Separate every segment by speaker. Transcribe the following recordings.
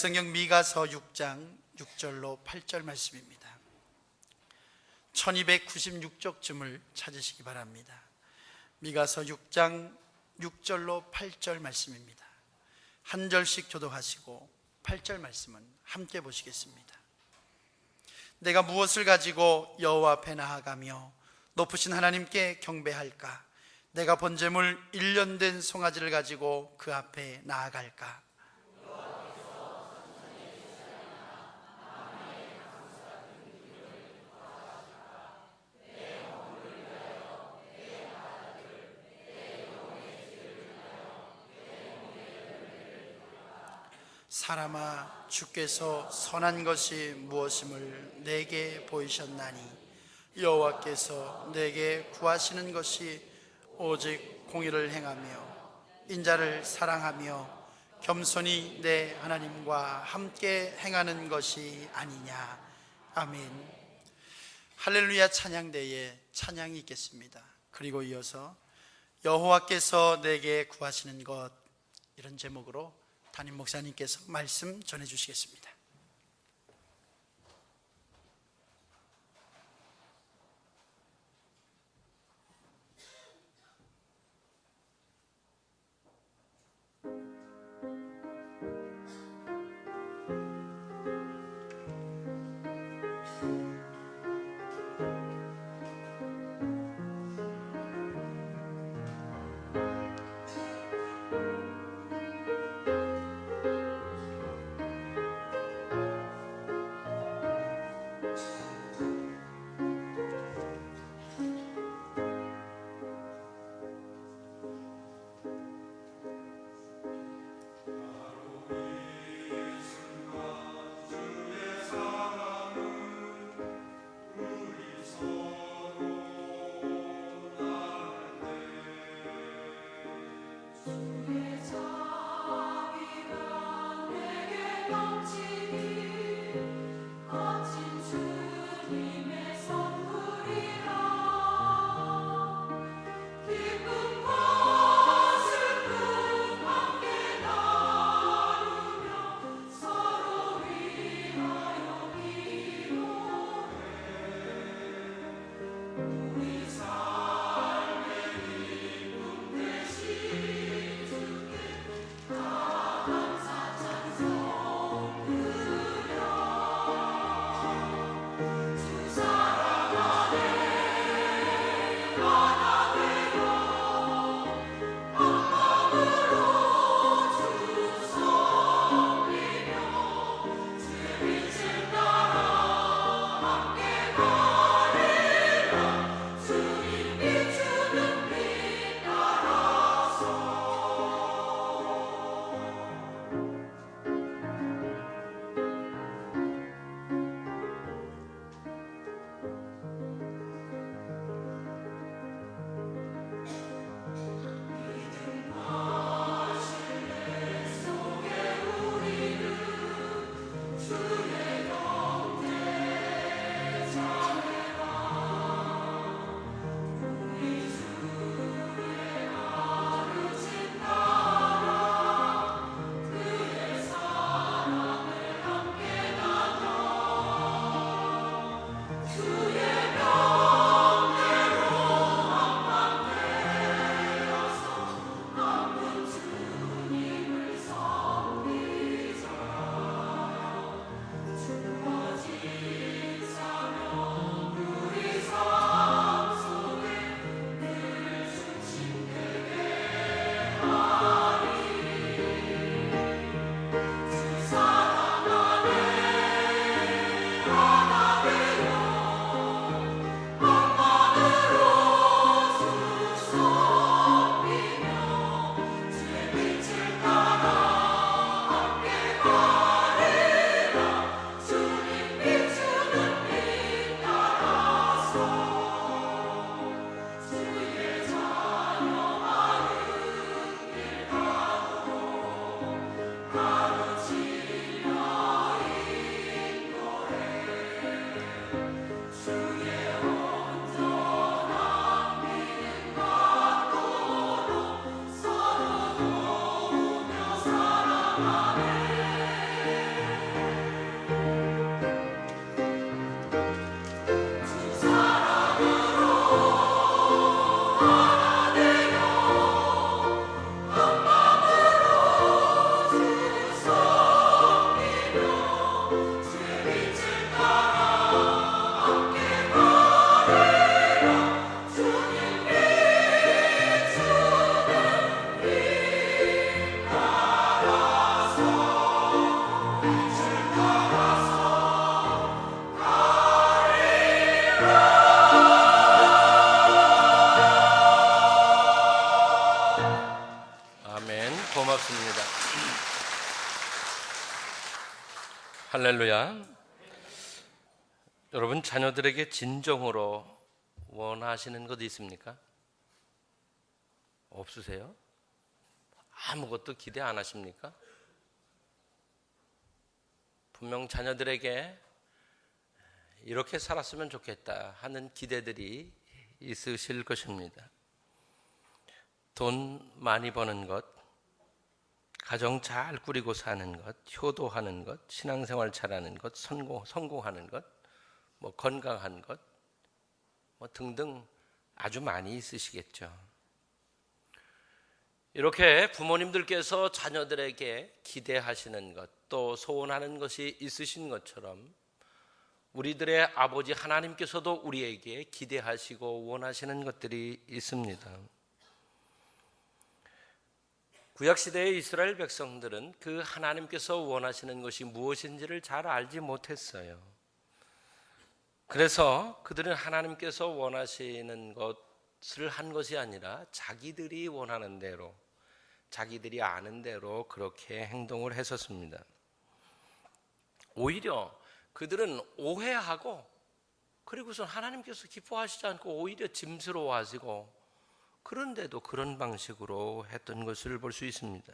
Speaker 1: 성경 미가서 6장 6절로 8절 말씀입니다. 1296쪽쯤을 찾으시기 바랍니다. 미가서 6장 6절로 8절 말씀입니다. 한 절씩 교독하시고 8절 말씀은 함께 보시겠습니다. 내가 무엇을 가지고 여호와 앞에 나아가며 높으신 하나님께 경배할까? 내가 번제물 1년 된 송아지를 가지고 그 앞에 나아갈까? 사람아, 주께서 선한 것이 무엇임을 내게 보이셨나니 여호와께서 내게 구하시는 것이 오직 공의를 행하며 인자를 사랑하며 겸손히 내 하나님과 함께 행하는 것이 아니냐. 아멘. 할렐루야 찬양대에 찬양이 있겠습니다. 그리고 이어서 여호와께서 내게 구하시는 것, 이런 제목으로 담임 목사님께서 말씀 전해주시겠습니다.
Speaker 2: 할렐루야. 여러분, 자녀들에게 진정으로 원하시는 것 있습니까? 없으세요? 아무것도 기대 안 하십니까? 분명 자녀들에게 이렇게 살았으면 좋겠다 하는 기대들이 있으실 것입니다. 돈 많이 버는 것, 가정 잘 꾸리고 사는 것, 효도하는 것, 신앙생활 잘하는 것, 성공하는 것, 건강한 것, 등등 아주 많이 있으시겠죠. 이렇게 부모님들께서 자녀들에게 기대하시는 것, 또 소원하는 것이 있으신 것처럼 우리들의 아버지 하나님께서도 우리에게 기대하시고 원하시는 것들이 있습니다. 구약시대의 이스라엘 백성들은 그 하나님께서 원하시는 것이 무엇인지를 잘 알지 못했어요. 그래서 그들은 하나님께서 원하시는 것을 한 것이 아니라 자기들이 원하는 대로, 자기들이 아는 대로 그렇게 행동을 했었습니다. 오히려 그들은 오해하고, 그리고선 하나님께서 기뻐하시지 않고 오히려 짐스러워하시고, 그런데도 그런 방식으로 했던 것을 볼 수 있습니다.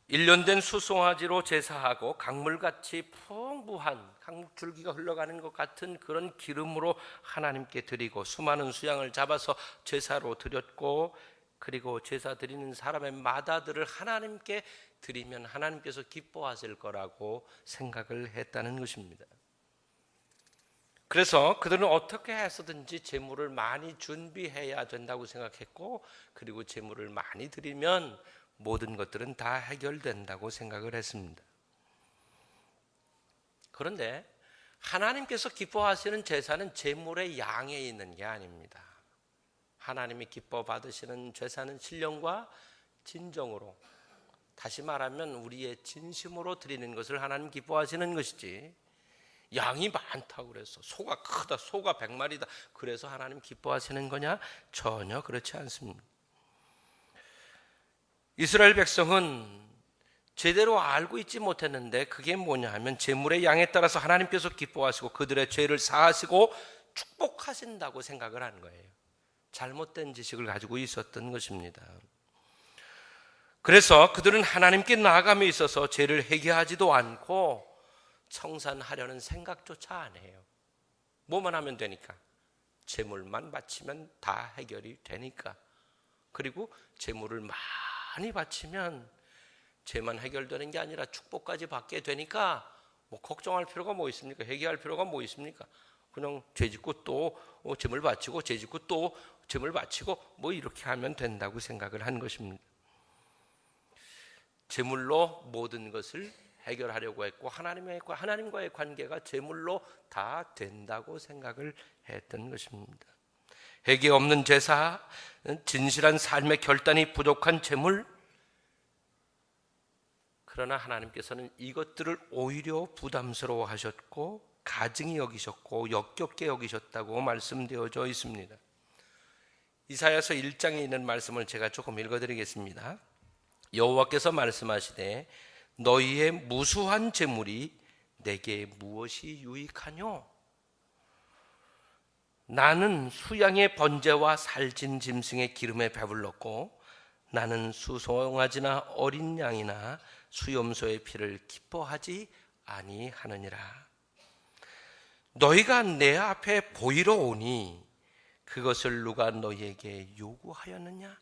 Speaker 2: 1년 된 수송아지로 제사하고 강물같이 풍부한 강줄기가 흘러가는 것 같은 그런 기름으로 하나님께 드리고, 수많은 수양을 잡아서 제사로 드렸고, 그리고 제사 드리는 사람의 마다들을 하나님께 드리면 하나님께서 기뻐하실 거라고 생각을 했다는 것입니다. 그래서 그들은 어떻게 해서든지 제물을 많이 준비해야 된다고 생각했고, 그리고 제물을 많이 드리면 모든 것들은 다 해결된다고 생각을 했습니다. 그런데 하나님께서 기뻐하시는 제사는 제물의 양에 있는 게 아닙니다. 하나님이 기뻐 받으시는 제사는 신령과 진정으로, 다시 말하면 우리의 진심으로 드리는 것을 하나님 기뻐하시는 것이지, 양이 많다고 그래서 소가 크다, 소가 100마리다 그래서 하나님 기뻐하시는 거냐? 전혀 그렇지 않습니다. 이스라엘 백성은 제대로 알고 있지 못했는데, 그게 뭐냐 하면 제물의 양에 따라서 하나님께서 기뻐하시고 그들의 죄를 사하시고 축복하신다고 생각을 한 거예요. 잘못된 지식을 가지고 있었던 것입니다. 그래서 그들은 하나님께 나아감에 있어서 죄를 회개하지도 않고 청산하려는 생각조차 안 해요. 뭐만 하면 되니까, 제물만 바치면 다 해결이 되니까, 그리고 제물을 많이 바치면 죄만 해결되는 게 아니라 축복까지 받게 되니까 걱정할 필요가 뭐 있습니까? 회개할 필요가 뭐 있습니까? 그냥 죄 짓고 또 제물 바치고, 죄 짓고 또 제물 바치고 이렇게 하면 된다고 생각을 한 것입니다. 제물로 모든 것을 해결하려고 했고, 하나님과의 관계가 제물로 다 된다고 생각을 했던 것입니다. 회개 없는 제사, 진실한 삶의 결단이 부족한 제물, 그러나 하나님께서는 이것들을 오히려 부담스러워 하셨고 가증히 여기셨고 역겹게 여기셨다고 말씀되어져 있습니다. 이사야서 1장에 있는 말씀을 제가 조금 읽어드리겠습니다. 여호와께서 말씀하시되 너희의 무수한 재물이 내게 무엇이 유익하뇨? 나는 수양의 번제와 살찐 짐승의 기름에 배불렀고, 나는 수송아지나 어린 양이나 수염소의 피를 기뻐하지 아니하느니라. 너희가 내 앞에 보이러 오니 그것을 누가 너희에게 요구하였느냐?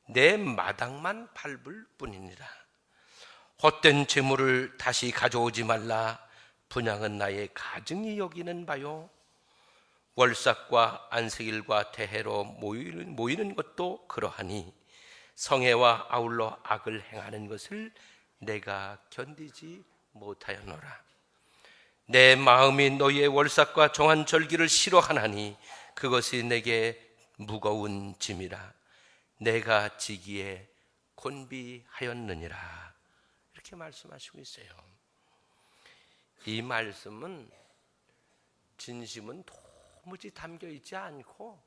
Speaker 2: 내 마당만 밟을 뿐이니라. 헛된 재물을 다시 가져오지 말라. 분향은 나의 가증히 여기는 바요. 월삭과 안식일과 대회로 모이는 것도 그러하니 성회와 아울러 악을 행하는 것을 내가 견디지 못하였노라. 내 마음이 너희의 월삭과 정한 절기를 싫어하나니 그것이 내게 무거운 짐이라. 내가 지기에 곤비하였느니라. 이렇게 말씀하시고 있어요. 이 말씀은 진심은 도무지 담겨 있지 않고,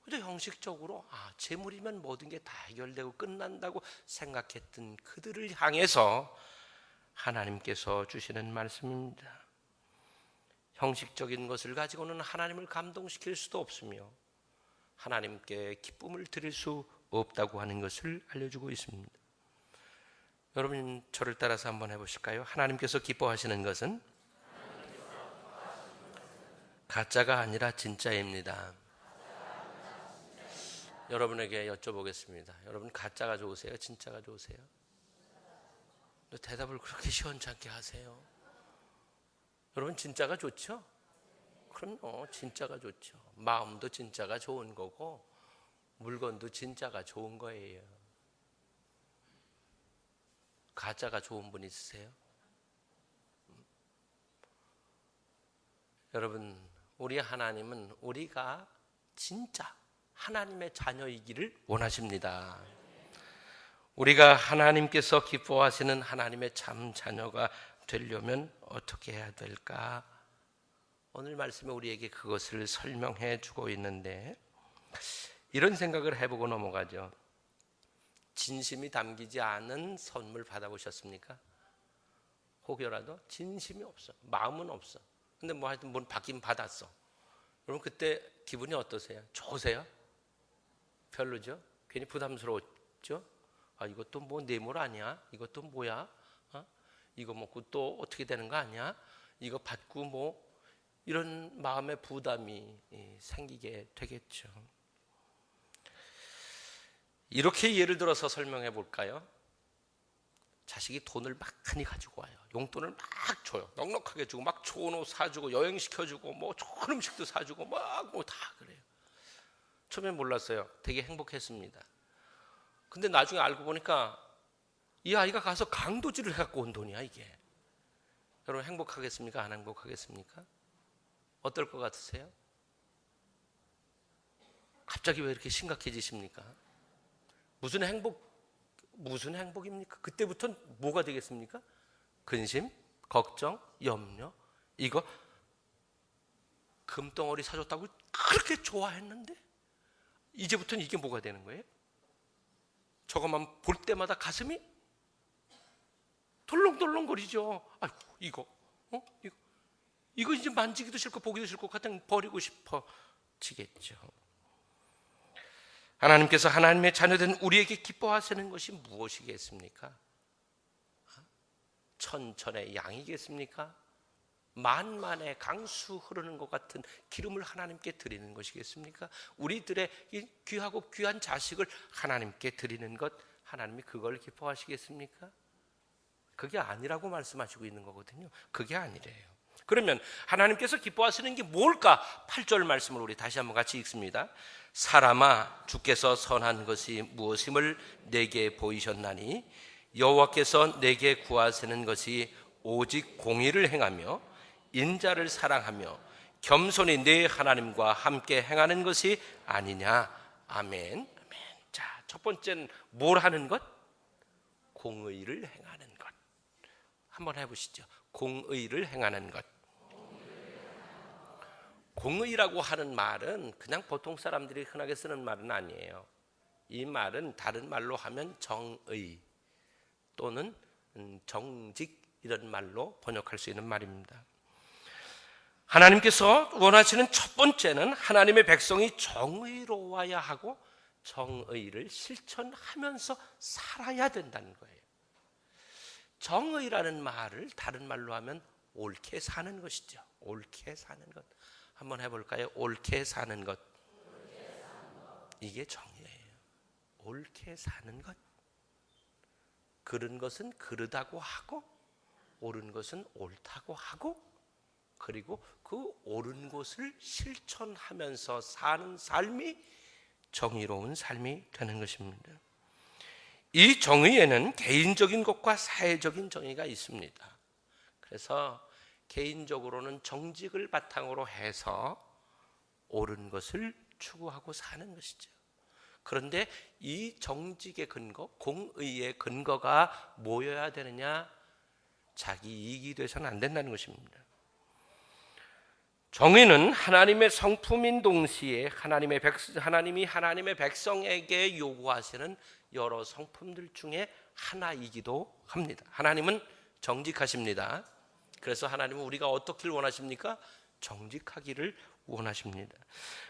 Speaker 2: 그저 형식적으로 재물이면 모든 게 다 해결되고 끝난다고 생각했던 그들을 향해서 하나님께서 주시는 말씀입니다. 형식적인 것을 가지고는 하나님을 감동시킬 수도 없으며 하나님께 기쁨을 드릴 수 없다고 하는 것을 알려주고 있습니다. 여러분 저를 따라서 한번 해보실까요? 하나님께서 기뻐하시는 것은 가짜가 아니라 진짜입니다. 여러분에게 여쭤보겠습니다. 여러분 가짜가 좋으세요? 진짜가 좋으세요? 대답을 그렇게 시원찮게 하세요. 여러분 진짜가 좋죠? 그럼요, 진짜가 좋죠. 마음도 진짜가 좋은 거고 물건도 진짜가 좋은 거예요. 가짜가 좋은 분 있으세요? 여러분, 우리 하나님은 우리가 진짜 하나님의 자녀이기를 원하십니다. 우리가 하나님께서 기뻐하시는 하나님의 참 자녀가 되려면 어떻게 해야 될까? 오늘 말씀에 우리에게 그것을 설명해 주고 있는데 이런 생각을 해보고 넘어가죠. 진심이 담기지 않은 선물 받아보셨습니까? 혹여라도 진심이 없어, 마음은 없어. 근데 뭐 하여튼 뭘 받긴 받았어. 여러분 그때 기분이 어떠세요? 좋으세요? 별로죠? 괜히 부담스러웠죠? 아, 이것도 뭐 뇌물 아니야? 이것도 뭐야? 이거 먹고 또 어떻게 되는 거 아니야? 이거 받고 뭐 이런 마음의 부담이 생기게 되겠죠. 이렇게 예를 들어서 설명해 볼까요? 자식이 돈을 많이 가지고 와요. 용돈을 막 줘요. 넉넉하게 주고 막 좋은 옷 사주고 여행시켜주고 뭐 좋은 음식도 사주고 막 뭐 다 그래요. 처음엔 몰랐어요. 되게 행복했습니다. 근데 나중에 알고 보니까 이 아이가 가서 강도질을 해갖고 온 돈이야 이게. 여러분 행복하겠습니까? 안 행복하겠습니까? 어떨 것 같으세요? 갑자기 왜 이렇게 심각해지십니까? 무슨 행복입니까? 그때부터는 뭐가 되겠습니까? 근심, 걱정, 염려. 이거 금덩어리 사줬다고 그렇게 좋아했는데 이제부터는 이게 뭐가 되는 거예요? 저것만 볼 때마다 가슴이 덜렁덜렁거리죠. 아이고 이거 이제 만지기도 싫고 보기도 싫고 그냥 버리고 싶어지겠죠. 하나님께서 하나님의 자녀된 우리에게 기뻐하시는 것이 무엇이겠습니까? 천천의 양이겠습니까? 만만의 강수 흐르는 것 같은 기름을 하나님께 드리는 것이겠습니까? 우리들의 이 귀하고 귀한 자식을 하나님께 드리는 것, 하나님이 그걸 기뻐하시겠습니까? 그게 아니라고 말씀하시고 있는 거거든요. 그게 아니래요. 그러면 하나님께서 기뻐하시는 게 뭘까? 8절 말씀을 우리 다시 한번 같이 읽습니다. 사람아, 주께서 선한 것이 무엇임을 내게 보이셨나니 여호와께서 내게 구하시는 것이 오직 공의를 행하며 인자를 사랑하며 겸손히 내 하나님과 함께 행하는 것이 아니냐. 아멘. 아멘. 자, 첫 번째는 뭘 하는 것? 공의를 행하는 것. 한번 해보시죠. 공의를 행하는 것. 공의라고 하는 말은 그냥 보통 사람들이 흔하게 쓰는 말은 아니에요. 이 말은 다른 말로 하면 정의 또는 정직 이런 말로 번역할 수 있는 말입니다. 하나님께서 원하시는 첫 번째는 하나님의 백성이 정의로워야 하고 정의를 실천하면서 살아야 된다는 거예요. 정의라는 말을 다른 말로 하면 옳게 사는 것이죠. 옳게 사는 것. 한번 해볼까요? 옳게 사는 것. 이게 정의예요. 옳게 사는 것. 그른 것은 그르다고 하고 옳은 것은 옳다고 하고 그리고 그 옳은 것을 실천하면서 사는 삶이 정의로운 삶이 되는 것입니다. 이 정의에는 개인적인 것과 사회적인 정의가 있습니다. 그래서 개인적으로는 정직을 바탕으로 해서 옳은 것을 추구하고 사는 것이죠. 그런데 이 정직의 근거, 공의의 근거가 뭐여야 되느냐? 자기 이익이 돼서는 안 된다는 것입니다. 정의는 하나님의 성품인 동시에 하나님이 하나님의 백성에게 요구하시는 여러 성품들 중에 하나이기도 합니다. 하나님은 정직하십니다. 그래서 하나님은 우리가 어떻기를 원하십니까? 정직하기를 원하십니다.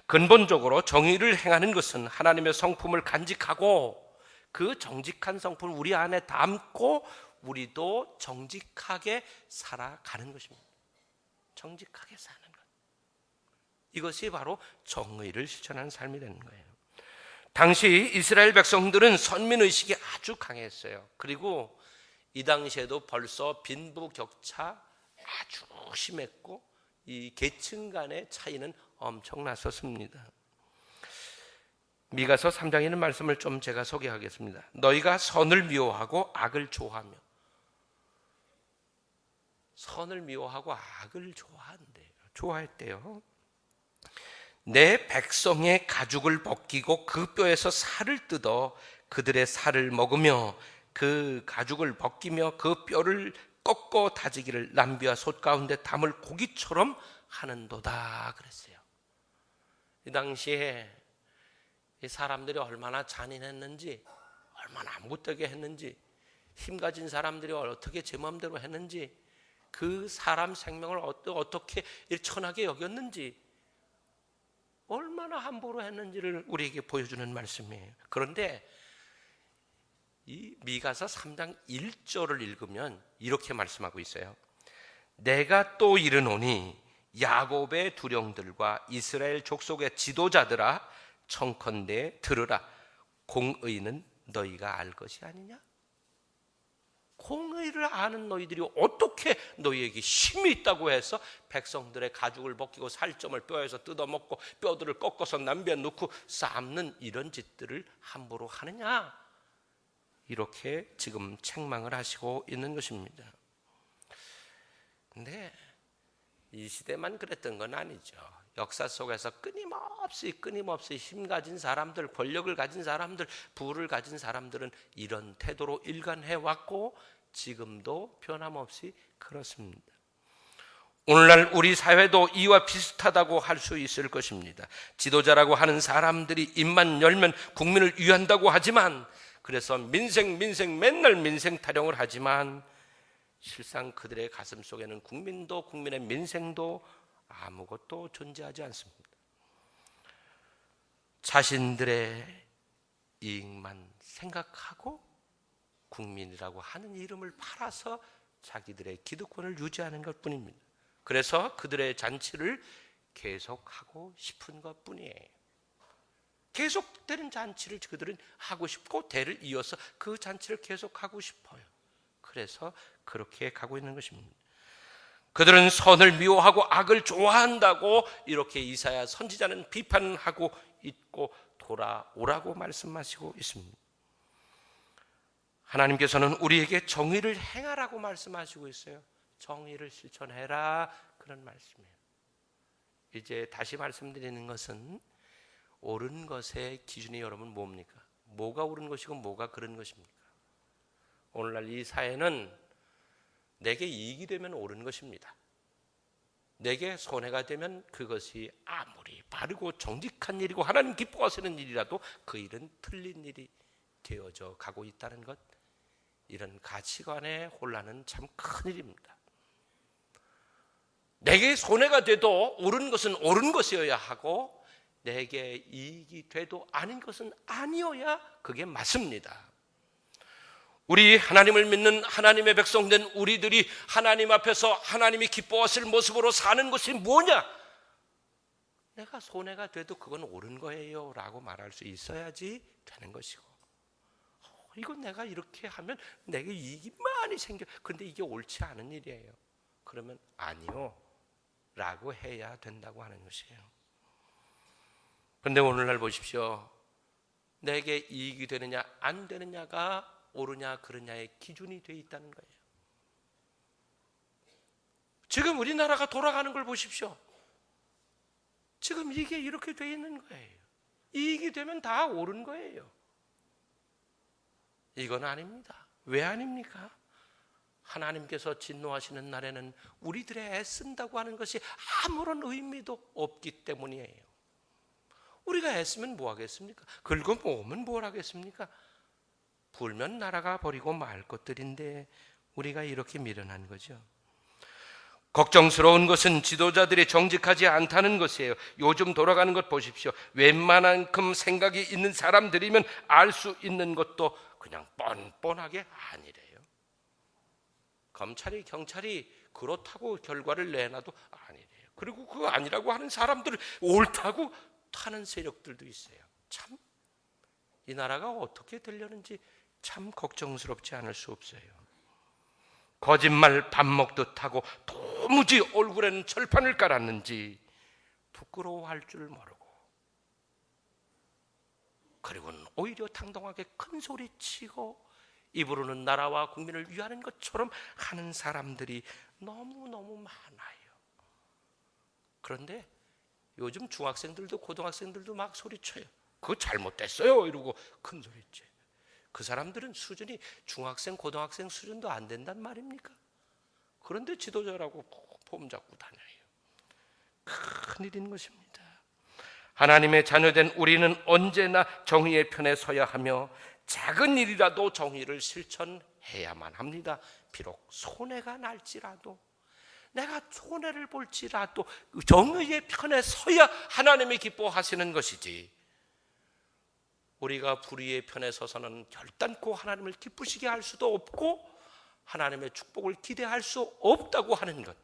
Speaker 2: 근본적으로 정의를 행하는 것은 하나님의 성품을 간직하고 그 정직한 성품을 우리 안에 담고 우리도 정직하게 살아가는 것입니다. 정직하게 사는 것. 이것이 바로 정의를 실천하는 삶이 되는 거예요. 당시 이스라엘 백성들은 선민의식이 아주 강했어요. 그리고 이 당시에도 벌써 빈부격차 아주 심했고 이 계층 간의 차이는 엄청났었습니다. 미가서 3장에 있는 말씀을 좀 제가 소개하겠습니다. 너희가 선을 미워하고 악을 좋아하며, 선을 미워하고 악을 좋아했대요. 내 백성의 가죽을 벗기고 그 뼈에서 살을 뜯어 그들의 살을 먹으며 그 가죽을 벗기며 그 뼈를 꺾어 다지기를 남비와 솥 가운데 담을 고기처럼 하는도다 그랬어요. 이 당시에 이 사람들이 얼마나 잔인했는지, 얼마나 못되게 했는지, 힘 가진 사람들이 어떻게 제 마음대로 했는지, 그 사람 생명을 어떻게 천하게 여겼는지, 얼마나 함부로 했는지를 우리에게 보여주는 말씀이에요. 그런데 이 미가서 3장 1절을 읽으면 이렇게 말씀하고 있어요. 내가 또 이르노니 야곱의 두령들과 이스라엘 족속의 지도자들아 청컨대 들으라. 공의는 너희가 알 것이 아니냐? 공의를 아는 너희들이 어떻게 너희에게 힘이 있다고 해서 백성들의 가죽을 벗기고 살점을 뼈에서 뜯어먹고 뼈들을 꺾어서 남비에 넣고 삶는 이런 짓들을 함부로 하느냐? 이렇게 지금 책망을 하시고 있는 것입니다. 근데 이 시대만 그랬던 건 아니죠. 역사 속에서 끊임없이 힘 가진 사람들, 권력을 가진 사람들, 부를 가진 사람들은 이런 태도로 일관해왔고 지금도 변함없이 그렇습니다. 오늘날 우리 사회도 이와 비슷하다고 할 수 있을 것입니다. 지도자라고 하는 사람들이 입만 열면 국민을 위한다고 하지만, 그래서 민생 맨날 민생 타령을 하지만 실상 그들의 가슴 속에는 국민도 국민의 민생도 아무것도 존재하지 않습니다. 자신들의 이익만 생각하고 국민이라고 하는 이름을 팔아서 자기들의 기득권을 유지하는 것뿐입니다. 그래서 그들의 잔치를 계속하고 싶은 것뿐이에요. 계속되는 잔치를 그들은 하고 싶고 대를 이어서 그 잔치를 계속하고 싶어요. 그래서 그렇게 가고 있는 것입니다. 그들은 선을 미워하고 악을 좋아한다고 이렇게 이사야 선지자는 비판하고 있고 돌아오라고 말씀하시고 있습니다. 하나님께서는 우리에게 정의를 행하라고 말씀하시고 있어요. 정의를 실천해라, 그런 말씀이에요. 이제 다시 말씀드리는 것은 옳은 것의 기준이 여러분 뭡니까? 뭐가 옳은 것이고 뭐가 그른 것입니까? 오늘날 이 사회는 내게 이익이 되면 옳은 것입니다. 내게 손해가 되면 그것이 아무리 바르고 정직한 일이고 하나님 기뻐하시는 일이라도 그 일은 틀린 일이 되어져 가고 있다는 것, 이런 가치관의 혼란은 참 큰일입니다. 내게 손해가 돼도 옳은 것은 옳은 것이어야 하고 내게 이익이 돼도 아닌 것은 아니어야 그게 맞습니다. 우리 하나님을 믿는 하나님의 백성된 우리들이 하나님 앞에서 하나님이 기뻐하실 모습으로 사는 것이 뭐냐? 내가 손해가 돼도 그건 옳은 거예요 라고 말할 수 있어야지 되는 것이고, 이건 내가 이렇게 하면 내게 이익이 많이 생겨, 근데 이게 옳지 않은 일이에요, 그러면 아니요 라고 해야 된다고 하는 것이에요. 그런데 오늘날 보십시오. 내게 이익이 되느냐 안 되느냐가 옳으냐 그르냐의 기준이 되어 있다는 거예요. 지금 우리나라가 돌아가는 걸 보십시오. 지금 이게 이렇게 되어 있는 거예요. 이익이 되면 다 옳은 거예요. 이건 아닙니다. 왜 아닙니까? 하나님께서 진노하시는 날에는 우리들의 애쓴다고 하는 것이 아무런 의미도 없기 때문이에요. 우리가 애쓰면 뭐 하겠습니까? 긁어모으면 뭘 하겠습니까? 불면 날아가 버리고 말 것들인데 우리가 이렇게 미련한 거죠. 걱정스러운 것은 지도자들이 정직하지 않다는 것이에요. 요즘 돌아가는 것 보십시오. 웬만한큼 생각이 있는 사람들이면 알 수 있는 것도 그냥 뻔뻔하게 아니래요. 검찰이 경찰이 그렇다고 결과를 내놔도 아니래요. 그리고 그거 아니라고 하는 사람들을 옳다고 타는 세력들도 있어요. 참 이 나라가 어떻게 되려는지 참 걱정스럽지 않을 수 없어요. 거짓말 밥 먹듯 하고 도무지 얼굴에는 철판을 깔았는지 부끄러워할 줄 모르고, 그리고는 오히려 당당하게 큰 소리 치고 입으로는 나라와 국민을 위하는 것처럼 하는 사람들이 너무너무 많아요. 그런데 요즘 중학생들도 고등학생들도 막 소리쳐요. 그거 잘못됐어요 이러고 큰 소리쳐요. 그 사람들은 수준이 중학생 고등학생 수준도 안 된단 말입니까? 그런데 지도자라고 폼 잡고 다녀요. 큰일인 것입니다. 하나님의 자녀된 우리는 언제나 정의의 편에 서야 하며 작은 일이라도 정의를 실천해야만 합니다. 비록 손해가 날지라도, 내가 손해를 볼지라도 정의의 편에 서야 하나님이 기뻐하시는 것이지, 우리가 불의의 편에 서서는 결단코 하나님을 기쁘시게 할 수도 없고 하나님의 축복을 기대할 수 없다고 하는 것,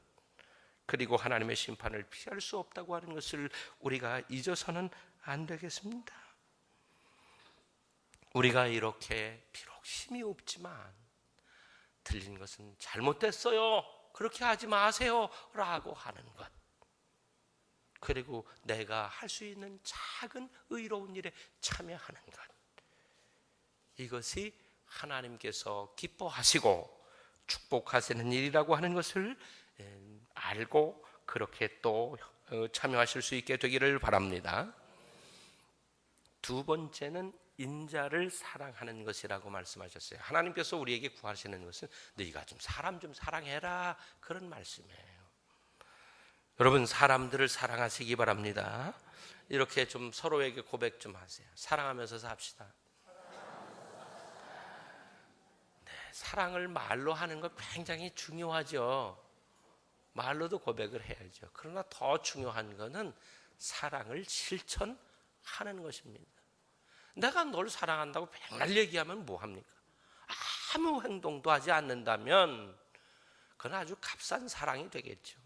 Speaker 2: 그리고 하나님의 심판을 피할 수 없다고 하는 것을 우리가 잊어서는 안 되겠습니다. 우리가 이렇게 비록 힘이 없지만 들린 것은 잘못됐어요, 그렇게 하지 마세요 라고 하는 것, 그리고 내가 할 수 있는 작은 의로운 일에 참여하는 것, 이것이 하나님께서 기뻐하시고 축복하시는 일이라고 하는 것을 알고 그렇게 또 참여하실 수 있게 되기를 바랍니다. 두 번째는 인자를 사랑하는 것이라고 말씀하셨어요. 하나님께서 우리에게 구하시는 것은 너희가 좀 사람 좀 사랑해라, 그런 말씀이에요. 여러분, 사람들을 사랑하시기 바랍니다. 이렇게 좀 서로에게 고백 좀 하세요. 사랑하면서 삽시다. 네, 사랑을 말로 하는 거 굉장히 중요하죠. 말로도 고백을 해야죠. 그러나 더 중요한 것은 사랑을 실천하는 것입니다. 내가 널 사랑한다고 백날 얘기하면 뭐합니까? 아무 행동도 하지 않는다면 그건 아주 값싼 사랑이 되겠죠.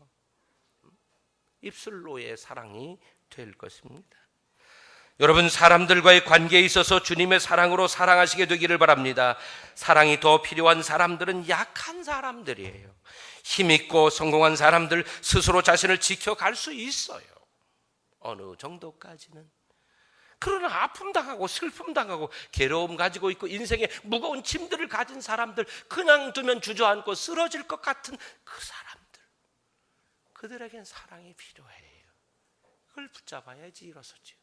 Speaker 2: 입술로의 사랑이 될 것입니다. 여러분, 사람들과의 관계에 있어서 주님의 사랑으로 사랑하시게 되기를 바랍니다. 사랑이 더 필요한 사람들은 약한 사람들이에요. 힘있고 성공한 사람들 스스로 자신을 지켜갈 수 있어요, 어느 정도까지는. 그러나 아픔 당하고 슬픔 당하고 괴로움 가지고 있고 인생에 무거운 짐들을 가진 사람들, 그냥 두면 주저앉고 쓰러질 것 같은 그 사람들, 그들에겐 사랑이 필요해요. 그걸 붙잡아야지 일어서죠.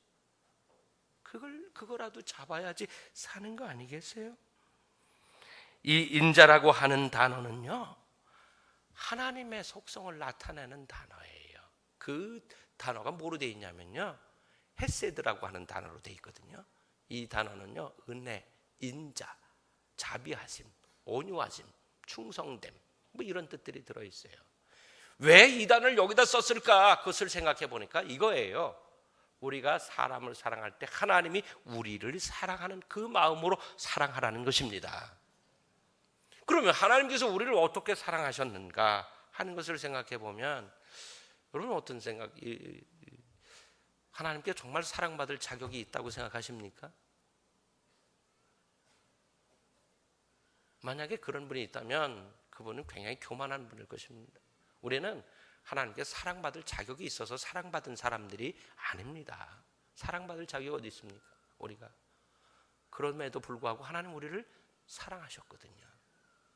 Speaker 2: 그거라도 잡아야지 사는 거 아니겠어요? 이 인자라고 하는 단어는요, 하나님의 속성을 나타내는 단어예요. 그 단어가 뭐로 되어 있냐면요, 헤세드라고 하는 단어로 되어 있거든요. 이 단어는요, 은혜, 인자, 자비하심, 온유하심, 충성됨, 뭐 이런 뜻들이 들어있어요. 왜 이 단어를 여기다 썼을까? 그것을 생각해 보니까 이거예요. 우리가 사람을 사랑할 때 하나님이 우리를 사랑하는 그 마음으로 사랑하라는 것입니다. 그러면 하나님께서 우리를 어떻게 사랑하셨는가 하는 것을 생각해 보면, 여러분 어떤 생각, 하나님께 정말 사랑받을 자격이 있다고 생각하십니까? 만약에 그런 분이 있다면 그분은 굉장히 교만한 분일 것입니다. 우리는 하나님께 사랑받을 자격이 있어서 사랑받은 사람들이 아닙니다. 사랑받을 자격이 어디 있습니까? 우리가. 그럼에도 불구하고 하나님 우리를 사랑하셨거든요.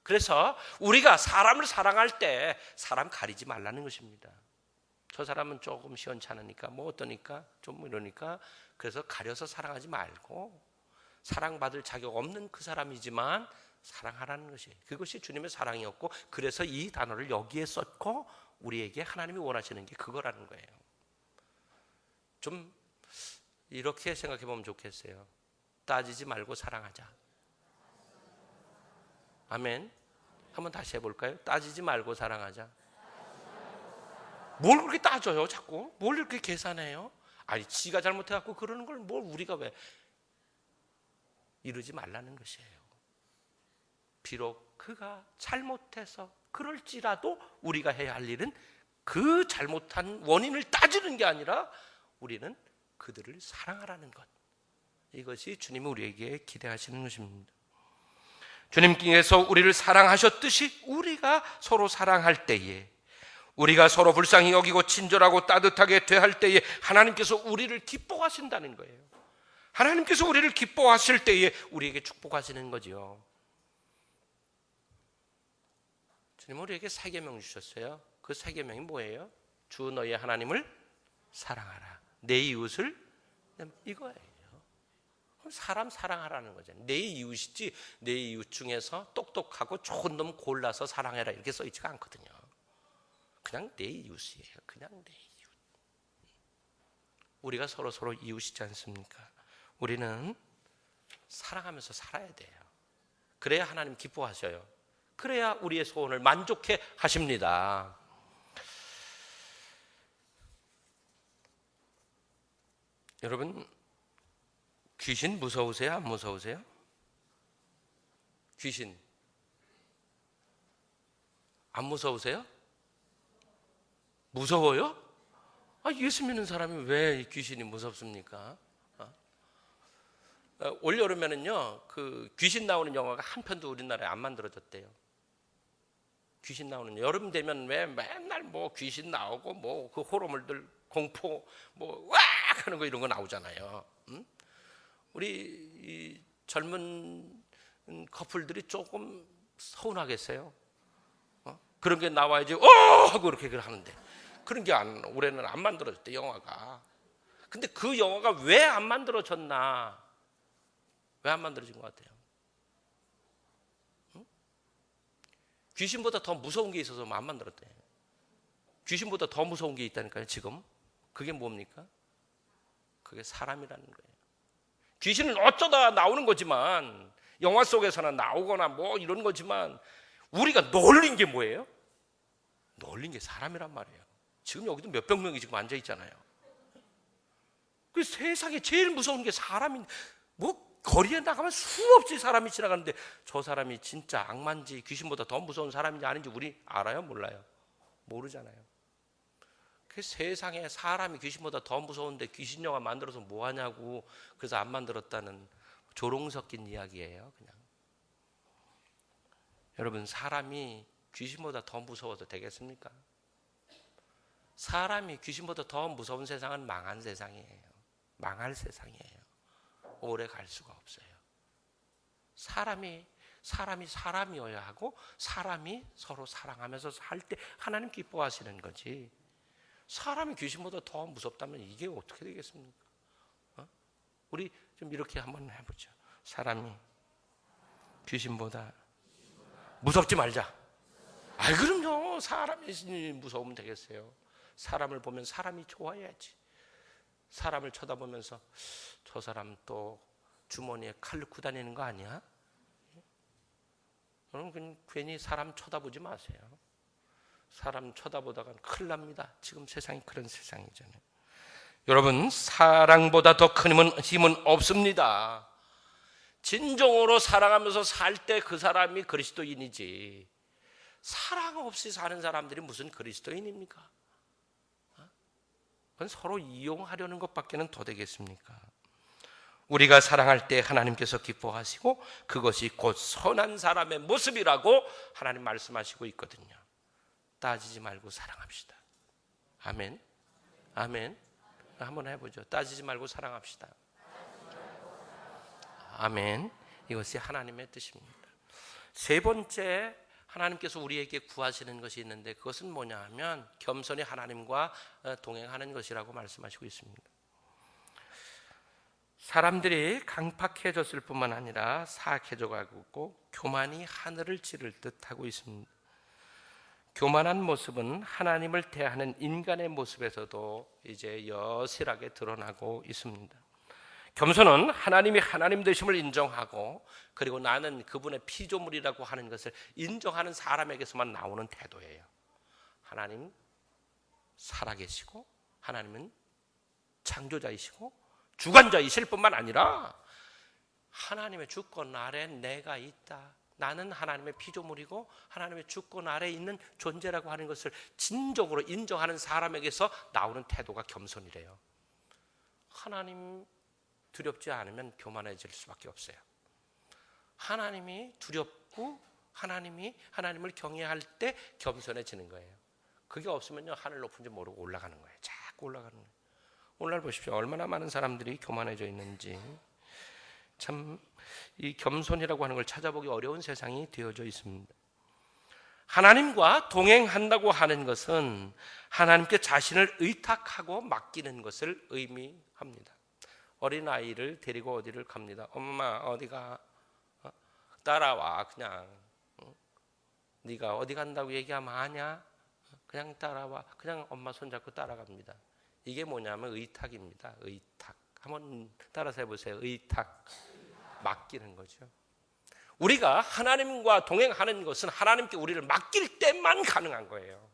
Speaker 2: 그래서 우리가 사람을 사랑할 때 사람 가리지 말라는 것입니다. 저 사람은 조금 시원찮으니까 뭐 어떠니까 좀 이러니까, 그래서 가려서 사랑하지 말고 사랑받을 자격 없는 그 사람이지만 사랑하라는 것이, 그것이 주님의 사랑이었고, 그래서 이 단어를 여기에 썼고 우리에게 하나님이 원하시는 게 그거라는 거예요. 좀 이렇게 생각해 보면 좋겠어요. 따지지 말고 사랑하자. 아멘. 한번 다시 해볼까요? 따지지 말고 사랑하자. 뭘 그렇게 따져요 자꾸? 뭘 이렇게 계산해요? 아니 지가 잘못해갖고 그러는 걸 뭘 우리가 왜 이러지 말라는 것이에요. 비록 그가 잘못해서 그럴지라도 우리가 해야 할 일은 그 잘못한 원인을 따지는 게 아니라 우리는 그들을 사랑하라는 것. 이것이 주님이 우리에게 기대하시는 것입니다. 주님께서 우리를 사랑하셨듯이 우리가 서로 사랑할 때에, 우리가 서로 불쌍히 여기고 친절하고 따뜻하게 대할 때에 하나님께서 우리를 기뻐하신다는 거예요. 하나님께서 우리를 기뻐하실 때에 우리에게 축복하시는 거죠. 주님은 우리에게 세 계명 주셨어요. 그 세 계명이 뭐예요? 주 너희 하나님을 사랑하라, 내 이웃을, 이거예요. 사람 사랑하라는 거죠. 내 이웃이지 내 이웃 중에서 똑똑하고 좋은 놈 골라서 사랑해라 이렇게 써 있지가 않거든요. 그냥 내 이웃이에요. 그냥 내 이웃. 우리가 서로 이웃이지 않습니까? 우리는 사랑하면서 살아야 돼요. 그래야 하나님 기뻐하셔요. 그래야 우리의 소원을 만족해 하십니다. 여러분, 귀신 무서우세요? 안 무서우세요? 귀신 안 무서우세요? 무서워요? 예수 믿는 사람이 왜 귀신이 무섭습니까? 올 여름에는요, 그 귀신 나오는 영화가 한 편도 우리나라에 안 만들어졌대요. 귀신 나오는, 여름 되면 왜 맨날 뭐 귀신 나오고 뭐 그 호러물들 공포 뭐 와 하는 거 이런 거 나오잖아요. 응? 우리 이 젊은 커플들이 조금 서운하겠어요. 그런 게 나와야지 하고 이렇게 하는데 그런 게 올해는 안 만들어졌대, 영화가. 근데 그 영화가 왜 안 만들어졌나? 왜 안 만들어진 것 같아요? 응? 귀신보다 더 무서운 게 있어서 안 만들었대. 귀신보다 더 무서운 게 있다니까요, 지금. 그게 뭡니까? 그게 사람이라는 거예요. 귀신은 어쩌다 나오는 거지만, 영화 속에서는 나오거나 뭐 이런 거지만, 우리가 놀린 게 뭐예요? 놀린 게 사람이란 말이에요. 지금 여기도 몇백 명이 지금 앉아 있잖아요. 그 세상에 제일 무서운 게 사람인, 뭐 거리에 나가면 수없이 사람이 지나가는데 저 사람이 진짜 악마인지 귀신보다 더 무서운 사람인지 아닌지 우리 알아요? 몰라요? 모르잖아요. 그 세상에 사람이 귀신보다 더 무서운데 귀신 영화 만들어서 뭐 하냐고, 그래서 안 만들었다는 조롱 섞인 이야기예요, 그냥. 여러분, 사람이 귀신보다 더 무서워도 되겠습니까? 사람이 귀신보다 더 무서운 세상은 망한 세상이에요. 망할 세상이에요. 오래 갈 수가 없어요. 사람이 사람이어야 하고 사람이 서로 사랑하면서 살 때 하나님 기뻐하시는 거지. 사람이 귀신보다 더 무섭다면 이게 어떻게 되겠습니까? 우리 좀 이렇게 한번 해보죠. 사람이 귀신보다 무섭지 말자. 그럼요. 사람이 무서우면 되겠어요. 사람을 보면 사람이 좋아야지. 사람을 쳐다보면서 저 사람 또 주머니에 칼 넣고 다니는 거 아니야? 여러분, 괜히 사람 쳐다보지 마세요. 사람 쳐다보다가 큰일 납니다. 지금 세상이 그런 세상이잖아요. 여러분, 사랑보다 더 큰 힘은 없습니다. 진정으로 사랑하면서 살 때 그 사람이 그리스도인이지, 사랑 없이 사는 사람들이 무슨 그리스도인입니까? 그건 서로 이용하려는 것밖에는 더 되겠습니까? 우리가 사랑할 때 하나님께서 기뻐하시고 그것이 곧 선한 사람의 모습이라고 하나님 말씀하시고 있거든요. 따지지 말고 사랑합시다. 아멘. 아멘. 한번 해보죠. 따지지 말고 사랑합시다. 아멘. 이것이 하나님의 뜻입니다. 세 번째, 하나님께서 우리에게 구하시는 것이 있는데 그것은 뭐냐 하면 겸손히 하나님과 동행하는 것이라고 말씀하시고 있습니다. 사람들이 강팍해졌을 뿐만 아니라 사악해져 가고 있고 교만이 하늘을 찌를 듯 하고 있습니다. 교만한 모습은 하나님을 대하는 인간의 모습에서도 이제 여실하게 드러나고 있습니다. 겸손은 하나님이 하나님 되심을 인정하고 그리고 나는 그분의 피조물이라고 하는 것을 인정하는 사람에게서만 나오는 태도예요. 하나님 살아계시고 하나님은 창조자이시고 주관자이실 뿐만 아니라 하나님의 주권 아래 내가 있다. 나는 하나님의 피조물이고 하나님의 주권 아래 있는 존재라고 하는 것을 진정으로 인정하는 사람에게서 나오는 태도가 겸손이래요. 하나님 두렵지 않으면 교만해질 수밖에 없어요. 하나님이 두렵고 하나님을 경외할 때 겸손해지는 거예요. 그게 없으면요 하늘 높은 줄 모르고 올라가는 거예요. 자꾸 올라가는 거예요. 오늘날 보십시오. 얼마나 많은 사람들이 교만해져 있는지. 참 이 겸손이라고 하는 걸 찾아보기 어려운 세상이 되어져 있습니다. 하나님과 동행한다고 하는 것은 하나님께 자신을 의탁하고 맡기는 것을 의미합니다. 어린아이를 데리고 어디를 갑니다. 엄마 어디가? 따라와. 그냥 네가 어디 간다고 얘기하면 아냐? 그냥 따라와. 그냥 엄마 손잡고 따라갑니다. 이게 뭐냐면 의탁입니다. 의탁. 한번 따라서 해보세요. 의탁. 맡기는 거죠. 우리가 하나님과 동행하는 것은 하나님께 우리를 맡길 때만 가능한 거예요.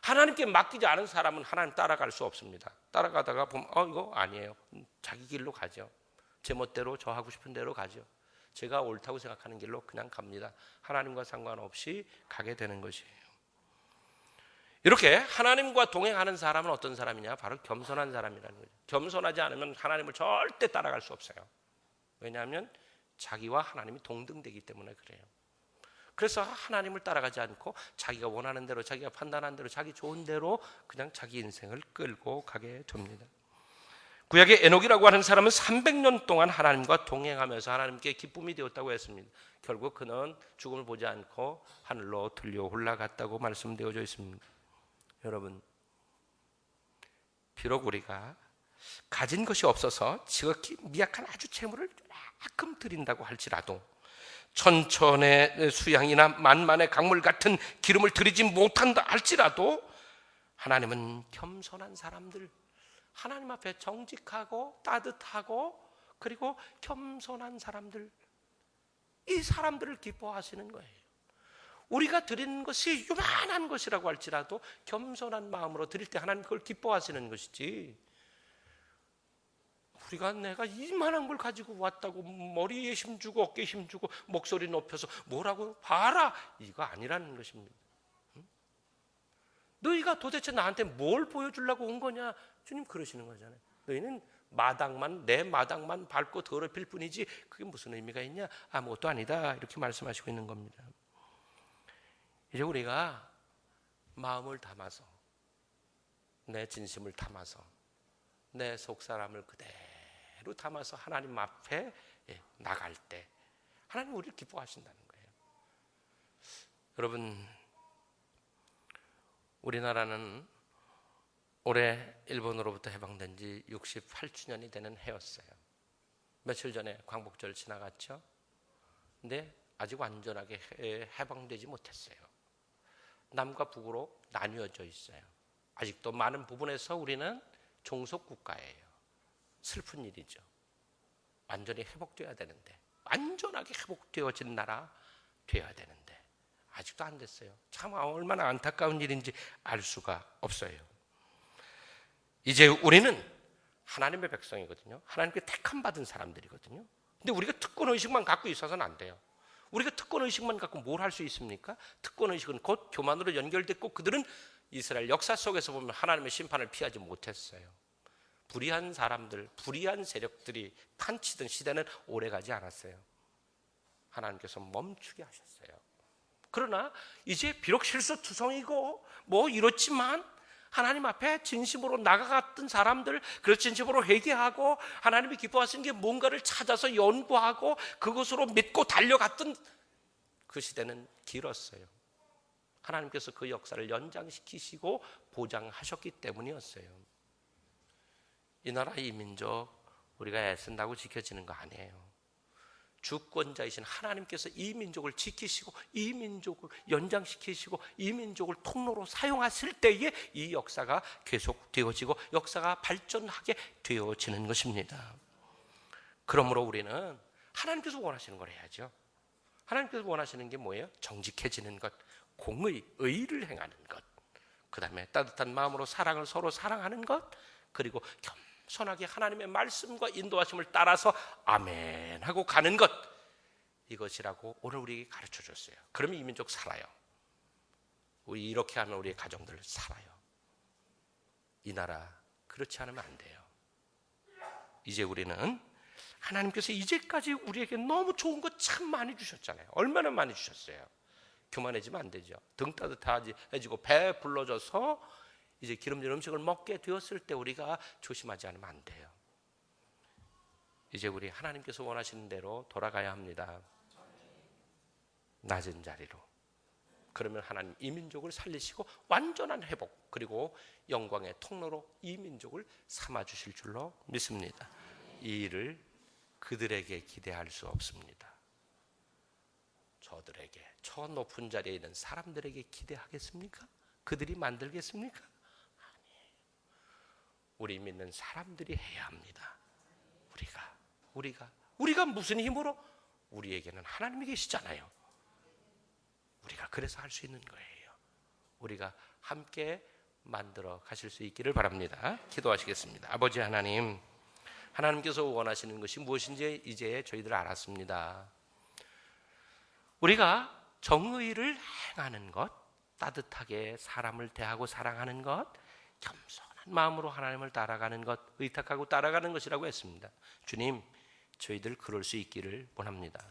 Speaker 2: 하나님께 맡기지 않은 사람은 하나님 따라갈 수 없습니다. 따라가다가 보면 이거 아니에요. 자기 길로 가죠. 제 멋대로 저 하고 싶은 대로 가죠. 제가 옳다고 생각하는 길로 그냥 갑니다. 하나님과 상관없이 가게 되는 것이에요. 이렇게 하나님과 동행하는 사람은 어떤 사람이냐? 바로 겸손한 사람이라는 거죠. 겸손하지 않으면 하나님을 절대 따라갈 수 없어요. 왜냐하면 자기와 하나님이 동등되기 때문에 그래요. 그래서 하나님을 따라가지 않고 자기가 원하는 대로, 자기가 판단한 대로, 자기 좋은 대로 그냥 자기 인생을 끌고 가게 됩니다. 구약의 에녹이라고 하는 사람은 300년 동안 하나님과 동행하면서 하나님께 기쁨이 되었다고 했습니다. 결국 그는 죽음을 보지 않고 하늘로 들려 올라갔다고 말씀되어져 있습니다. 여러분, 비록 우리가 가진 것이 없어서 지극히 미약한 아주 재물을 조금 드린다고 할지라도 천천의 수양이나 만만의 강물 같은 기름을 드리지 못한다 할지라도 하나님은 겸손한 사람들, 하나님 앞에 정직하고 따뜻하고 그리고 겸손한 사람들, 이 사람들을 기뻐하시는 거예요. 우리가 드리는 것이 요만한 것이라고 할지라도 겸손한 마음으로 드릴 때 하나님 그걸 기뻐하시는 것이지, 우리가 내가 이만한 걸 가지고 왔다고 머리에 힘주고 어깨에 힘주고 목소리 높여서 뭐라고 봐라, 이거 아니라는 것입니다. 너희가 도대체 나한테 뭘 보여주려고 온 거냐? 주님 그러시는 거잖아요. 너희는 내 마당만 밟고 더럽힐 뿐이지 그게 무슨 의미가 있냐? 아무것도 아니다, 이렇게 말씀하시고 있는 겁니다. 이제 우리가 마음을 담아서, 내 진심을 담아서, 내 속사람을 그대로 담아서 하나님 앞에 나갈 때 하나님 우리를 기뻐하신다는 거예요. 여러분, 우리나라는 올해 일본으로부터 해방된 지 68주년이 되는 해였어요. 며칠 전에 광복절 지나갔죠. 근데 아직 완전하게 해방되지 못했어요. 남과 북으로 나뉘어져 있어요. 아직도 많은 부분에서 우리는 종속 국가예요. 슬픈 일이죠. 완전히 회복되어야 되는데, 완전하게 회복되어진 나라 되어야 되는데 아직도 안 됐어요. 참 얼마나 안타까운 일인지 알 수가 없어요. 이제 우리는 하나님의 백성이거든요. 하나님께 택함 받은 사람들이거든요. 근데 우리가 특권의식만 갖고 있어서는 안 돼요. 우리가 특권의식만 갖고 뭘 할 수 있습니까? 특권의식은 곧 교만으로 연결됐고, 그들은 이스라엘 역사 속에서 보면 하나님의 심판을 피하지 못했어요. 불의한 사람들, 불의한 세력들이 판치던 시대는 오래가지 않았어요. 하나님께서 멈추게 하셨어요. 그러나 이제 비록 실수투성이고 뭐 이렇지만 하나님 앞에 진심으로 나아갔던 사람들, 그래서 진심으로 회개하고 하나님이 기뻐하시는 게 뭔가를 찾아서 연구하고 그것으로 믿고 달려갔던 그 시대는 길었어요. 하나님께서 그 역사를 연장시키시고 보장하셨기 때문이었어요. 이 나라, 이 민족 우리가 애쓴다고 지켜지는 거 아니에요. 주권자이신 하나님께서 이 민족을 지키시고 이 민족을 연장시키시고 이 민족을 통로로 사용하실 때에 이 역사가 계속되어지고 역사가 발전하게 되어지는 것입니다. 그러므로 우리는 하나님께서 원하시는 걸 해야죠. 하나님께서 원하시는 게 뭐예요? 정직해지는 것, 공의, 의를 행하는 것, 그 다음에 따뜻한 마음으로 사랑을 서로 사랑하는 것, 그리고 겸손하게 하나님의 말씀과 인도하심을 따라서 아멘 하고 가는 것, 이것이라고 오늘 우리에게 가르쳐 줬어요. 그러면 이 민족 살아요. 우리 이렇게 하면 우리의 가정들 살아요. 이 나라 그렇지 않으면 안 돼요. 이제 우리는 하나님께서 이제까지 우리에게 너무 좋은 거 참 많이 주셨잖아요. 얼마나 많이 주셨어요. 교만해지면 안 되죠. 등 따뜻해지고 배 불러져서 이제 기름진 음식을 먹게 되었을 때 우리가 조심하지 않으면 안 돼요. 이제 우리 하나님께서 원하시는 대로 돌아가야 합니다. 낮은 자리로. 그러면 하나님 이 민족을 살리시고 완전한 회복, 그리고 영광의 통로로 이 민족을 삼아 주실 줄로 믿습니다. 이 일을 그들에게 기대할 수 없습니다. 저들에게, 저 높은 자리에 있는 사람들에게 기대하겠습니까? 그들이 만들겠습니까? 아니에요. 우리 믿는 사람들이 해야 합니다. 우리가 무슨 힘으로? 우리에게는 하나님이 계시잖아요. 우리가 그래서 할 수 있는 거예요. 우리가 함께 만들어 가실 수 있기를 바랍니다. 기도하시겠습니다. 아버지 하나님, 하나님께서 원하시는 것이 무엇인지 이제 저희들 알았습니다. 우리가 정의를 행하는 것, 따뜻하게 사람을 대하고 사랑하는 것, 겸손한 마음으로 하나님을 따라가는 것, 의탁하고 따라가는 것이라고 했습니다. 주님, 저희들 그럴 수 있기를 원합니다.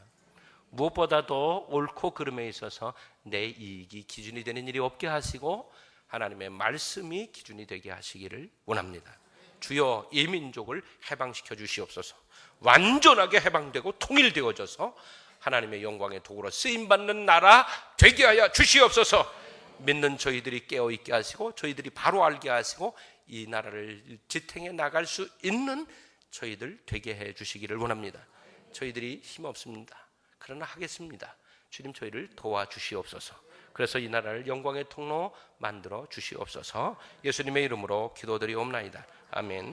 Speaker 2: 무엇보다도 옳고 그름에 있어서 내 이익이 기준이 되는 일이 없게 하시고 하나님의 말씀이 기준이 되게 하시기를 원합니다. 주여, 이 민족을 해방시켜 주시옵소서. 완전하게 해방되고 통일되어져서 하나님의 영광의 도구로 쓰임받는 나라 되게 하여 주시옵소서. 믿는 저희들이 깨어있게 하시고 저희들이 바로 알게 하시고 이 나라를 지탱해 나갈 수 있는 저희들 되게 해 주시기를 원합니다. 저희들이 힘없습니다. 그러나 하겠습니다. 주님, 저희를 도와주시옵소서. 그래서 이 나라를 영광의 통로 만들어 주시옵소서. 예수님의 이름으로 기도드리옵나이다. 아멘.